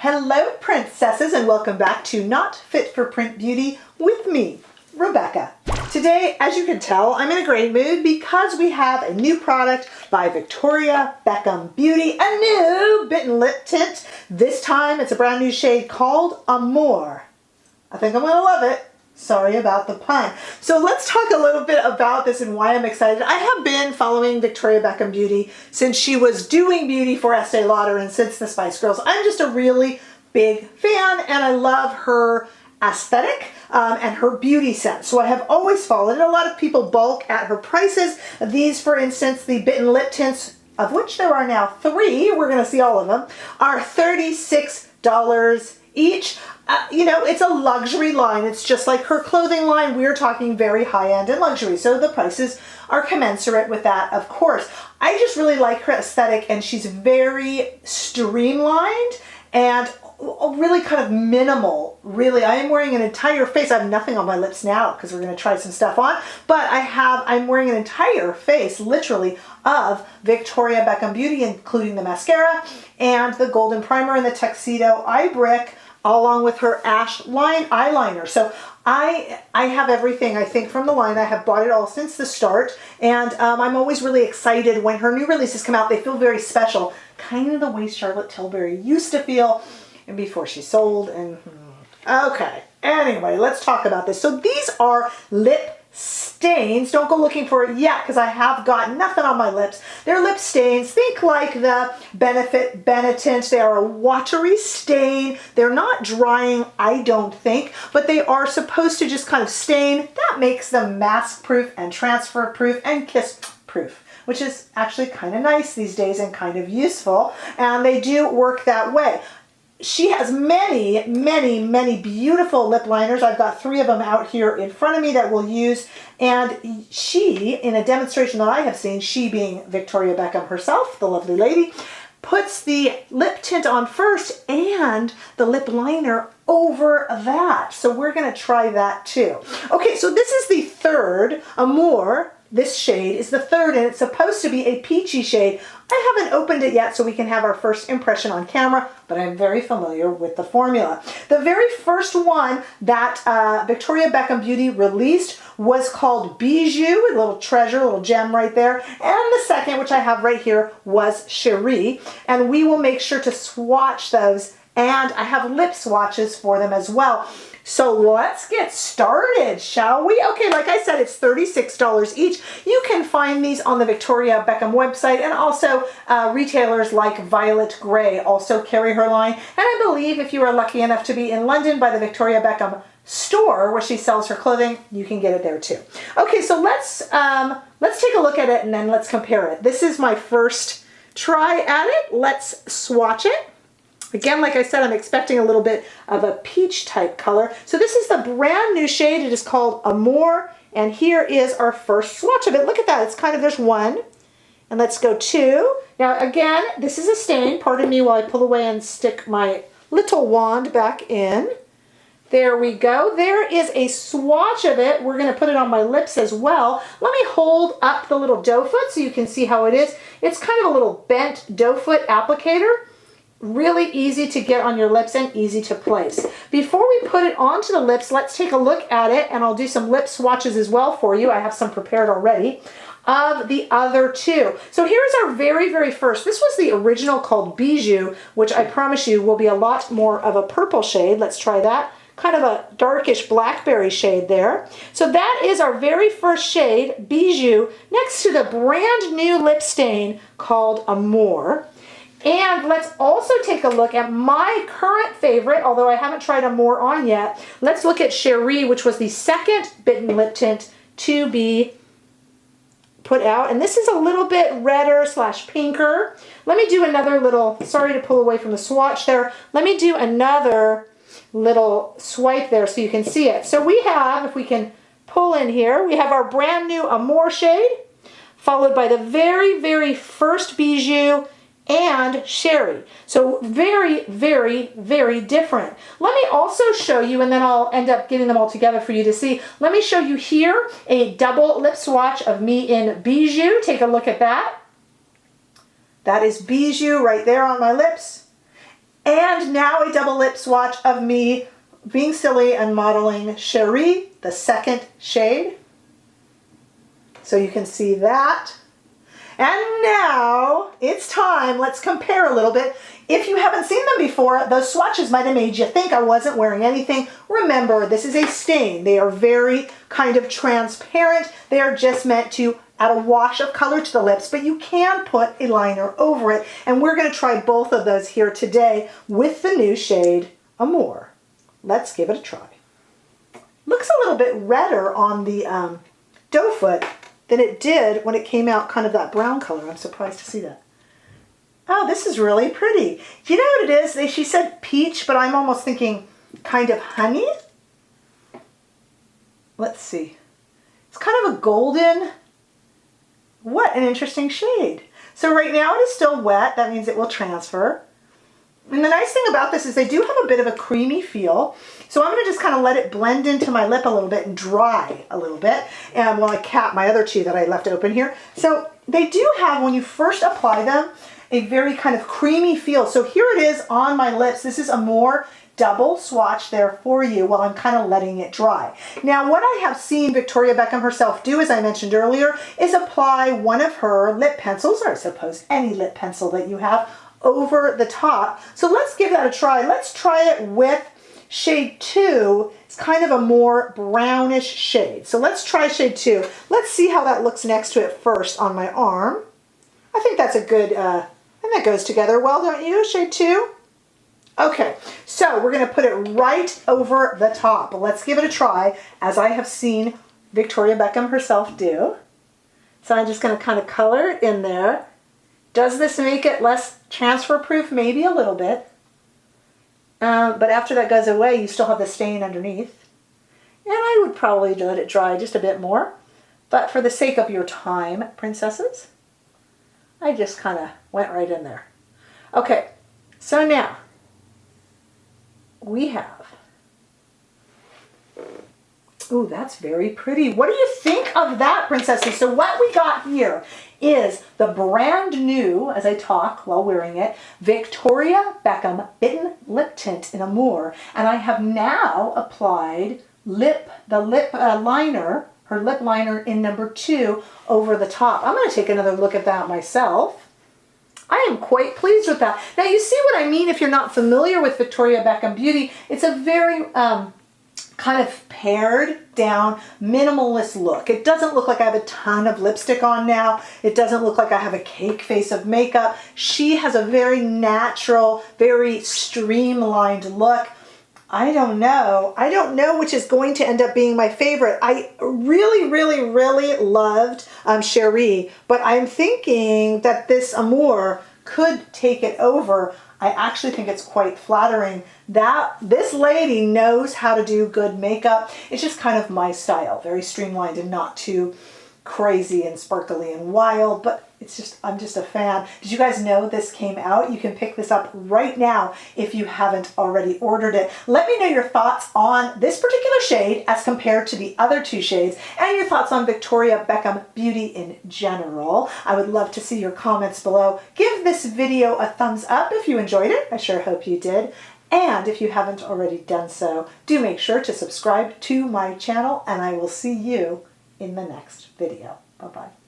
Hello princesses, and welcome back to Not Fit for Print Beauty with me, Rebecca. Today, as you can tell, I'm in a great mood because we have a new product by Victoria Beckham Beauty, a new Bitten Lip Tint. This time it's a brand new shade called Amour. I think I'm gonna love it. Sorry about the pun. So let's talk a little bit about this and why I'm excited. I have been following Victoria Beckham Beauty since she was doing beauty for Estee Lauder and since the Spice Girls. I'm just a really big fan and I love her aesthetic and her beauty sense. So I have always followed it. A lot of people balk at her prices. These, for instance, the Bitten Lip Tints, of which there are now 3, we're gonna see all of them, are $36 each. You know, it's a luxury line. It's just like her clothing line. We're talking very high-end and luxury, so the prices are commensurate with that, of course. I just really like her aesthetic, and she's very streamlined and really kind of minimal. Really, I am wearing an entire face. I have nothing on my lips now because we're going to try some stuff on, but I'm wearing an entire face, literally, of Victoria Beckham Beauty, including the mascara and the golden primer and the Tuxedo eye brick, along with her ash line eyeliner. So I have everything, I think, from the line. I have bought it all since the start, and I'm always really excited when her new releases come out. They feel very special, kind of the way Charlotte Tilbury used to feel and before she sold. And okay, anyway, let's talk about this. So these are lip stains. Don't go looking for it yet because I have got nothing on my lips. They're lip stains. Think like the Benefit Benetint. They are a watery stain. They're not drying, I don't think, but they are supposed to just kind of stain. That makes them mask proof and transfer proof and kiss proof, which is actually kind of nice these days and kind of useful, and they do work that way. She has many, many, many beautiful lip liners. I've got 3 of them out here in front of me that we'll use. And she, in a demonstration that I have seen, she being Victoria Beckham herself, the lovely lady, puts the lip tint on first and the lip liner over that. So we're going to try that too. Okay, so this is the third, Amour. This shade is the third, and it's supposed to be a peachy shade. I haven't opened it yet so we can have our first impression on camera, but I'm very familiar with the formula. The very first one that Victoria Beckham Beauty released was called Bisou, a little treasure, a little gem right there. And the second, which I have right here, was Cherie. And we will make sure to swatch those, and I have lip swatches for them as well. So let's get started, shall we? Okay, like I said, it's $36 each. You can find these on the Victoria Beckham website, and also retailers like Violet Grey also carry her line. And I believe if you are lucky enough to be in London by the Victoria Beckham store where she sells her clothing, you can get it there too. Okay, so let's take a look at it and then let's compare it. This is my first try at it. Let's swatch it. Again, like I said, I'm expecting a little bit of a peach type color. So this is the brand new shade. It is called Amour, and here is our first swatch of it. Look at that. It's kind of, there's 1, and let's go 2. Now again, this is a stain. Pardon me while I pull away and stick my little wand back in. There we go. There is a swatch of it. We're going to put it on my lips as well. Let me hold up the little doe foot so you can see how it is. It's kind of a little bent doe foot applicator. Really easy to get on your lips and easy to place. Before we put it onto the lips, let's take a look at it, and I'll do some lip swatches as well for you. I have some prepared already of the other 2. So here's our very, very first. This was the original called Bisou, which I promise you will be a lot more of a purple shade. Let's try that. Kind of a darkish blackberry shade there. So that is our very first shade, Bisou, next to the brand new lip stain called Amour. And let's also take a look at my current favorite, although I haven't tried Amour on yet. Let's look at Cherie, which was the second Bitten Lip Tint to be put out. And this is a little bit redder / pinker. Let me do another little, sorry to pull away from the swatch there. Let me do another little swipe there so you can see it. So we have, if we can pull in here, we have our brand new Amore shade, followed by the very, very first Bisou, and Cherie. So very, very, very different. Let me also show you, and then I'll end up getting them all together for you to see. Let me show you here a double lip swatch of me in Bisou. Take a look at that. That is Bisou right there on my lips. And now a double lip swatch of me being silly and modeling Cherie, the second shade. So you can see that. And now it's time. Let's compare a little bit. If you haven't seen them before, those swatches might have made you think I wasn't wearing anything. Remember, this is a stain. They are very kind of transparent. They are just meant to add a wash of color to the lips, but you can put a liner over it. And we're going to try both of those here today with the new shade Amour. Let's give it a try. Looks a little bit redder on the doe foot than it did when it came out kind of that brown color. I'm surprised to see that. Oh, this is really pretty. You know what it is? She said peach, but I'm almost thinking kind of honey. Let's see. It's kind of a golden. What an interesting shade. So right now it is still wet. That means it will transfer. And the nice thing about this is they do have a bit of a creamy feel. So I'm going to just kind of let it blend into my lip a little bit and dry a little bit. And while I cap my other two that I left open here. So they do have, when you first apply them, a very kind of creamy feel. So here it is on my lips. This is Amour double swatch there for you while I'm kind of letting it dry. Now what I have seen Victoria Beckham herself do, as I mentioned earlier, is apply one of her lip pencils, or I suppose any lip pencil that you have, over the top. So let's give that a try. Let's try it with shade 2. It's kind of a more brownish shade. So let's try shade 2. Let's see how that looks next to it first on my arm. I think that's a good, and that goes together well, don't you? Shade 2. Okay, so we're going to put it right over the top. Let's give it a try, as I have seen Victoria Beckham herself do. So I'm just going to kind of color it in there. Does this make it less transfer proof? Maybe a little bit. But after that goes away, you still have the stain underneath. And I would probably let it dry just a bit more. But for the sake of your time, princesses, I just kind of went right in there. Okay, so now we have, ooh, that's very pretty. What do you think of that, princesses? So what we got here is the brand new, as I talk while wearing it, Victoria Beckham Bitten Lip Tint in Amour. And I have now applied the lip liner, her lip liner in number 2 over the top. I'm going to take another look at that myself. I am quite pleased with that. Now you see what I mean if you're not familiar with Victoria Beckham Beauty. It's a very kind of pared down minimalist look. It doesn't look like I have a ton of lipstick on now. It doesn't look like I have a cake face of makeup. She has a very natural, very streamlined look. I don't know. I don't know which is going to end up being my favorite. I really, really, really loved Cherie, but I'm thinking that this Amour could take it over. I actually think it's quite flattering that this lady knows how to do good makeup. It's just kind of my style, very streamlined and not too crazy and sparkly and wild, but it's just, I'm just a fan. Did you guys know this came out? You can pick this up right now if you haven't already ordered it. Let me know your thoughts on this particular shade as compared to the other 2 shades, and your thoughts on Victoria Beckham Beauty in general. I would love to see your comments below. Give this video a thumbs up if you enjoyed it. I sure hope you did. And if you haven't already done so, do make sure to subscribe to my channel, and I will see you in the next video. Bye-bye.